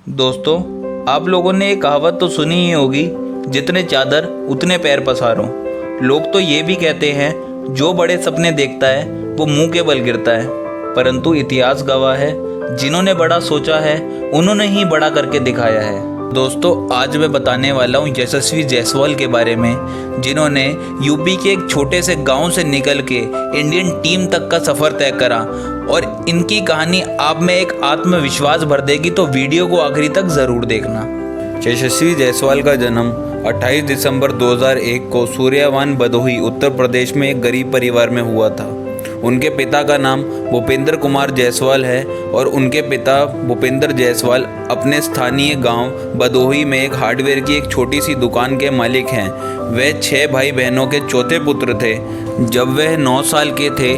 दोस्तों, आप लोगों ने एक कहावत तो सुनी ही होगी, जितने चादर उतने पैर पसारो। लोग तो ये भी कहते हैं, जो बड़े सपने देखता है वो मुंह के बल गिरता है। परंतु इतिहास गवाह है, जिन्होंने बड़ा सोचा है उन्होंने ही बड़ा करके दिखाया है। दोस्तों, आज मैं बताने वाला हूँ यशस्वी जायसवाल के बारे में, जिन्होंने यूपी के एक छोटे से गांव से निकल के इंडियन टीम तक का सफ़र तय करा। और इनकी कहानी आप में एक आत्मविश्वास भर देगी, तो वीडियो को आखिरी तक ज़रूर देखना। यशस्वी जायसवाल का जन्म 28 दिसंबर 2001 को सूर्यावान भदोही उत्तर प्रदेश में एक गरीब परिवार में हुआ था। उनके पिता का नाम भूपेंद्र कुमार जायसवाल है और उनके पिता भूपेंद्र जायसवाल अपने स्थानीय गांव भदोही में एक हार्डवेयर की एक छोटी सी दुकान के मालिक हैं। वे 6 भाई बहनों के चौथे पुत्र थे। जब वह 9 साल के थे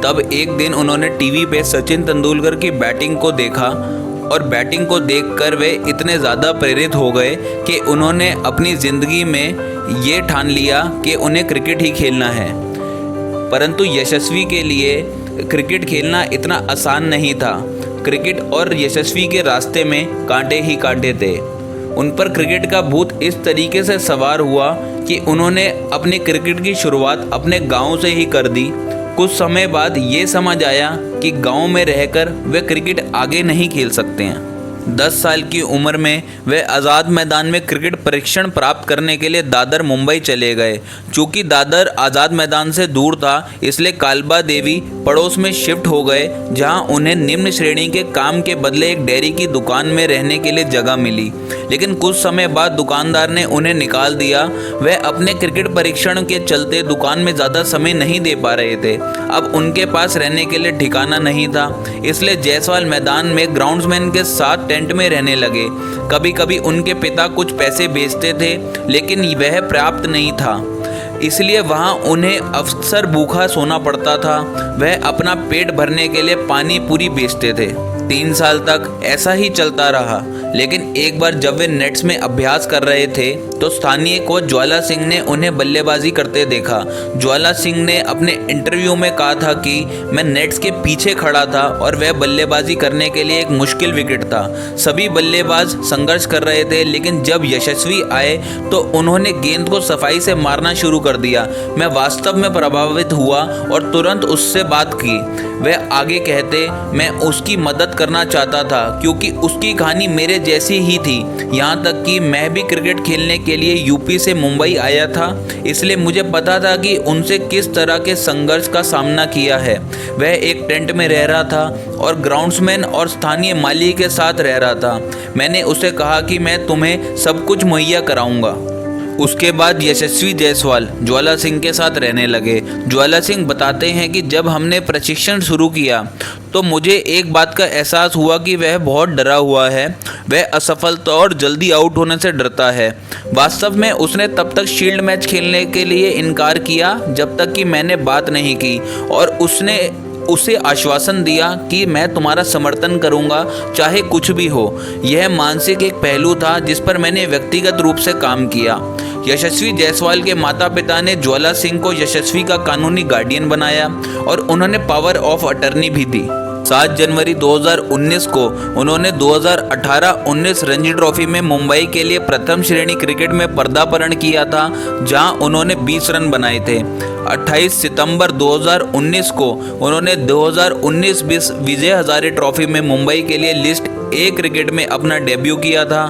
तब एक दिन उन्होंने टीवी पे सचिन तेंदुलकर की बैटिंग को देखा और बैटिंग को देखकर वे इतने ज़्यादा प्रेरित हो गए कि उन्होंने अपनी ज़िंदगी में ये ठान लिया कि उन्हें क्रिकेट ही खेलना है। परंतु यशस्वी के लिए क्रिकेट खेलना इतना आसान नहीं था। क्रिकेट और यशस्वी के रास्ते में कांटे ही कांटे थे। उन पर क्रिकेट का भूत इस तरीके से सवार हुआ कि उन्होंने अपनी क्रिकेट की शुरुआत अपने गांव से ही कर दी। कुछ समय बाद ये समझ आया कि गांव में रहकर वे क्रिकेट आगे नहीं खेल सकते हैं। 10 साल की उम्र में वे आज़ाद मैदान में क्रिकेट प्रशिक्षण प्राप्त करने के लिए दादर मुंबई चले गए। चूँकि दादर आज़ाद मैदान से दूर था, इसलिए कालबा देवी पड़ोस में शिफ्ट हो गए, जहां उन्हें निम्न श्रेणी के काम के बदले एक डेयरी की दुकान में रहने के लिए जगह मिली। लेकिन कुछ समय बाद दुकानदार ने उन्हें निकाल दिया। वह अपने क्रिकेट परीक्षण के चलते दुकान में ज़्यादा समय नहीं दे पा रहे थे। अब उनके पास रहने के लिए ठिकाना नहीं था, इसलिए जायसवाल मैदान में ग्राउंड्समैन के साथ टेंट में रहने लगे। कभी कभी उनके पिता कुछ पैसे भेजते थे, लेकिन वह पर्याप्त नहीं था, इसलिए वहाँ उन्हें अक्सर भूखा सोना पड़ता था। वह अपना पेट भरने के लिए पानी पूरी बेचते थे। 3 साल तक ऐसा ही चलता रहा। लेकिन एक बार जब वे नेट्स में अभ्यास कर रहे थे तो स्थानीय कोच ज्वाला सिंह ने उन्हें बल्लेबाजी करते देखा। ज्वाला सिंह ने अपने इंटरव्यू में कहा था कि मैं नेट्स के पीछे खड़ा था और वह बल्लेबाजी करने के लिए एक मुश्किल विकेट था। सभी बल्लेबाज संघर्ष कर रहे थे, लेकिन जब यशस्वी आए तो उन्होंने गेंद को सफाई से मारना शुरू कर दिया। मैं वास्तव में प्रभावित हुआ और तुरंत उससे बात की। वह आगे कहते, मैं उसकी मदद करना चाहता था क्योंकि उसकी कहानी मेरे जैसी ही थी। यहाँ तक कि मैं भी क्रिकेट खेलने के लिए यूपी से मुंबई आया था, इसलिए मुझे पता था कि उनसे किस तरह के संघर्ष का सामना किया है। वह एक टेंट में रह रहा था और ग्राउंड्समैन और स्थानीय माली के साथ रह रहा था। मैंने उसे कहा कि मैं तुम्हें सब कुछ मुहैया कराऊंगा। उसके बाद यशस्वी जायसवाल ज्वाला सिंह के साथ रहने लगे। ज्वाला सिंह बताते हैं कि जब हमने प्रशिक्षण शुरू किया तो मुझे एक बात का एहसास हुआ कि वह बहुत डरा हुआ है। वह असफलता और जल्दी आउट होने से डरता है। वास्तव में उसने तब तक शील्ड मैच खेलने के लिए इनकार किया जब तक कि मैंने बात नहीं की, और उसने उसे आश्वासन दिया कि मैं तुम्हारा समर्थन करूंगा, चाहे कुछ भी हो। यह मानसिक एक पहलू था जिस पर मैंने व्यक्तिगत रूप से काम किया। यशस्वी जायसवाल के माता पिता ने ज्वाला सिंह को यशस्वी का कानूनी गार्डियन बनाया और उन्होंने पावर ऑफ अटर्नी भी दी। 7 जनवरी 2019 को उन्होंने 2018-19 रणजी ट्रॉफी में मुंबई के लिए प्रथम श्रेणी क्रिकेट में पदार्पण किया था, जहां उन्होंने 20 रन बनाए थे। 28 सितंबर 2019 को उन्होंने 2019-20 विजय हजारे ट्रॉफी में मुंबई के लिए लिस्ट ए क्रिकेट में अपना डेब्यू किया था।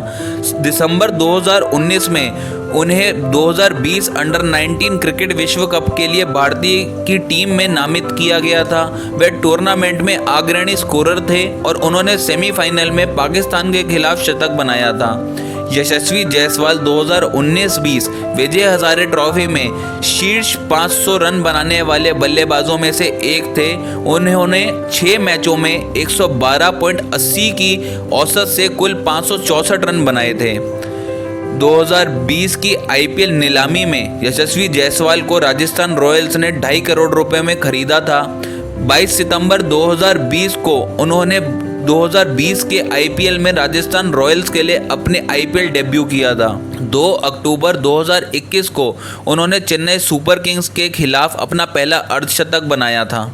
दिसंबर 2019 में उन्हें 2020 अंडर 19 क्रिकेट विश्व कप के लिए भारतीय की टीम में नामित किया गया था। वे टूर्नामेंट में अग्रणी स्कोरर थे और उन्होंने सेमीफाइनल में पाकिस्तान के खिलाफ शतक बनाया था। यशस्वी जायसवाल 2019-20 विजय हजारे ट्रॉफी में शीर्ष 500 रन बनाने वाले बल्लेबाजों में से एक थे। उन्होंने 6 मैचों में 112.80 की औसत से कुल 564 रन बनाए थे। 2020 की आईपीएल नीलामी में यशस्वी जायसवाल को राजस्थान रॉयल्स ने 2.5 करोड़ रुपए में खरीदा था। 22 सितंबर 2020 को उन्होंने 2020 के आईपीएल में राजस्थान रॉयल्स के लिए अपने आईपीएल डेब्यू किया था। 2 अक्टूबर 2021 को उन्होंने चेन्नई सुपर किंग्स के खिलाफ अपना पहला अर्धशतक बनाया था।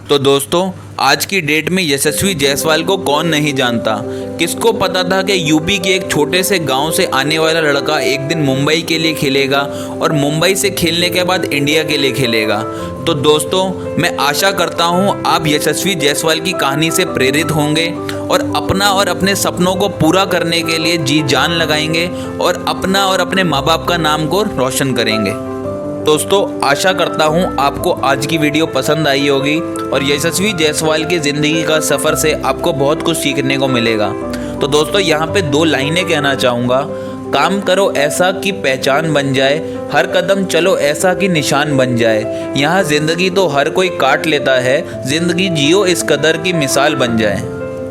तो दोस्तों, आज की डेट में यशस्वी जायसवाल को कौन नहीं जानता। किसको पता था कि यूपी के एक छोटे से गांव से आने वाला लड़का एक दिन मुंबई के लिए खेलेगा और मुंबई से खेलने के बाद इंडिया के लिए खेलेगा। तो दोस्तों, मैं आशा करता हूं आप यशस्वी जायसवाल की कहानी से प्रेरित होंगे और अपना और अपने सपनों को पूरा करने के लिए जी जान लगाएंगे और अपना और अपने माँ बाप का नाम को रोशन करेंगे। दोस्तों, आशा करता हूं आपको आज की वीडियो पसंद आई होगी और यशस्वी जायसवाल की ज़िंदगी का सफ़र से आपको बहुत कुछ सीखने को मिलेगा। तो दोस्तों, यहाँ पे 2 लाइनें कहना चाहूँगा। काम करो ऐसा कि पहचान बन जाए, हर कदम चलो ऐसा कि निशान बन जाए। यहाँ ज़िंदगी तो हर कोई काट लेता है, ज़िंदगी जियो इस कदर की मिसाल बन जाए।